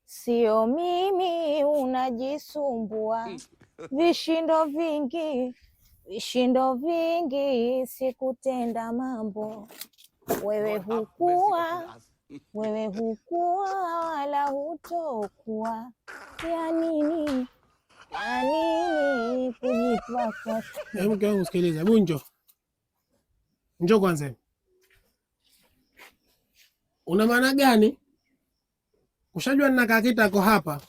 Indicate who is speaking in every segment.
Speaker 1: Sio mimi unajisumbua. Vishindo vingi sikutenda mambo. Wewe hukua wala hutokuwa. Ya nini kujitwa kwa
Speaker 2: mke wangu? Sikiliza, hebu njoo kwanza. Una maana gani? Ushajua ninakaa kitako hapa,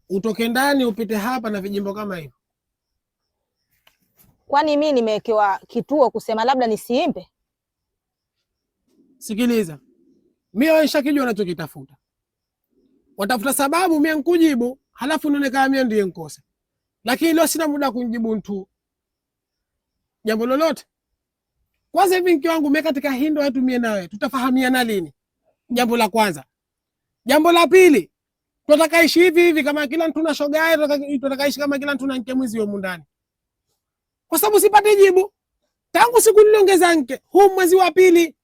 Speaker 2: utoke ndani upite hapa na vijimbo kama hivyo?
Speaker 1: Kwani mimi nimewekewa kituo kusema labda nisiimbe?
Speaker 2: Sikiliza, mimi wewe nishakijua unachokitafuta. Watafuta sababu mimi nikujibu, halafu nionekana mimi ndiye nkosa. Lakini leo sina muda kunijibu mtu jambo lolote. Kwanza hivi mke wangu, mimi katika hii ndoa yetu mimi na wewe tutafahamiana lini? Jambo la kwanza. Jambo la pili, tunataka ishi hivi kama kila mtu na shoga yake, tunataka ishi kama kila mtu na mke mwizi huko ndani. Kwa sababu sipati jibu. Tangu siku niliongeza mke, huu mwezi wa pili.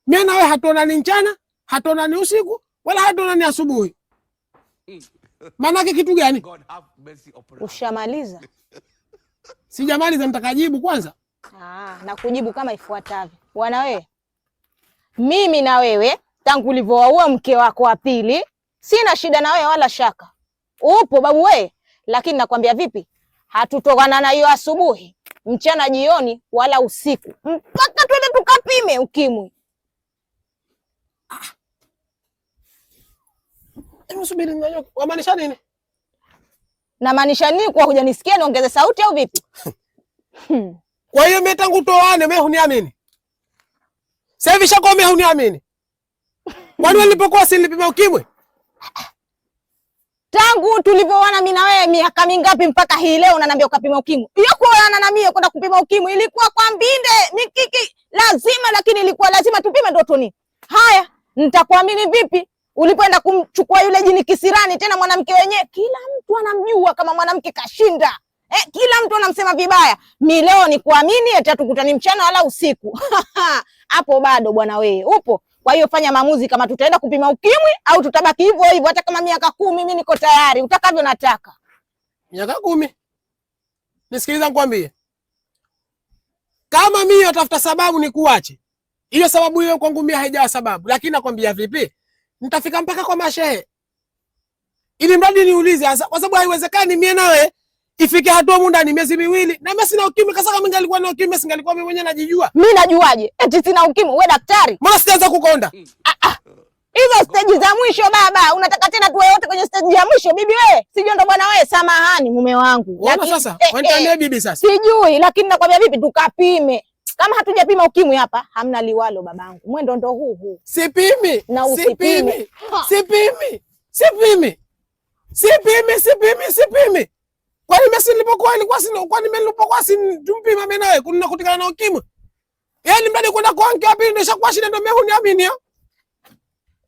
Speaker 2: Mimi na wewe hatuonani mchana, hatuonani usiku, wala hatuonani asubuhi. Maana yake kitu gani?
Speaker 1: Ushamaliza?
Speaker 2: Sijamaliza, nitakajibu kwanza.
Speaker 1: Na kujibu kama ifuatavyo. Bwana wewe, mimi na wewe tangu ulivyowaua mke wako wa pili, sina shida na wewe wala shaka. Upo babu wewe, lakini nakwambia vipi? Hatutokana na hiyo asubuhi, mchana, jioni wala usiku. Mpaka twende tukapime ukimwi.
Speaker 2: Subiri ngoja. Wamaanisha nini?
Speaker 1: Na maanisha nini? Kwa hujanisikia niongeze sauti au vipi?
Speaker 2: Kwa hiyo mimi tangu toane mimi huniamini. Sasa hivi shako mimi huniamini. Kwani nilipokuwa nilipima ukimwi?
Speaker 1: Tangu tulivyoana mimi na wewe miaka mingapi mpaka hii leo unaniambia ukapima ukimwi? Hiyo kuoana na mimi kwenda kupima ukimwi ilikuwa kwa mbinde, mikiki lazima, lakini ilikuwa lazima tupime ndo tuni. Haya, nitakuamini vipi? Ulipoenda kumchukua yule jini kisirani, tena mwanamke wenyewe kila mtu anamjua kama mwanamke kashinda. Kila mtu anamsema vibaya. Mimi leo ni kuamini eti tukutani mchana wala usiku. Hapo bado bwana wewe. Upo. Kwa hiyo fanya maamuzi kama tutaenda kupima ukimwi au tutabaki hivyo hivyo. Hata kama miaka 10 mimi niko tayari, utakavyo nataka.
Speaker 2: Miaka 10? Nisikiliza nikwambie. Kama mimi natafuta sababu ni kuache. Hiyo sababu hiyo kwangu mimi haijawa sababu, lakini nakwambia vipi? Nitafika mpaka kwa mashehe. Ili mradi niulize kwa sababu haiwezekani mimi nawe ifike hatua muda ni miezi miwili na mimi sina ukimwi. Kasa kama ningalikuwa na ukimwi singalikuwa mimi mwenyewe najijua.
Speaker 1: Mimi najuaje? Eti sina ukimwi, wewe daktari?
Speaker 2: Mbona sianza kukonda?
Speaker 1: Hizo stage za mwisho baba, unataka tena tuwe wote kwenye stage ya mwisho bibi wewe? Sijui ndo bwana wewe, samahani mume wangu.
Speaker 2: Lakini sasa, wanitania bibi sasa.
Speaker 1: Sijui, lakini nakwambia vipi tukapime. Kama hatujapima ukimwi hapa, hamna liwalo babangu. Mwendo ndo huu.
Speaker 2: Sipimi.
Speaker 1: Na usipime.
Speaker 2: Sipimi. Kwani mimi nilipokuwa ilikuwa sina, kwani mimi nilipokuwa tumpima mimi nawe kuna kutikana na ukimwi? Yaani mradi kwenda kwa mke wapi ndio shakuwa shida ndio mimi huniamini.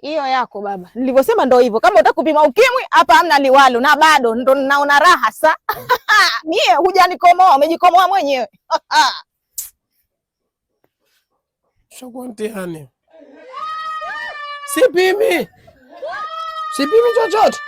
Speaker 1: Hiyo yako baba. Nilivyosema ndio hivyo. Kama unataka kupima ukimwi hapa hamna liwalo na bado ndo naona raha sa. Mie hujanikomoa, umejikomoa mwenyewe.
Speaker 2: Shakuwa mtihani. Sipimi chochote.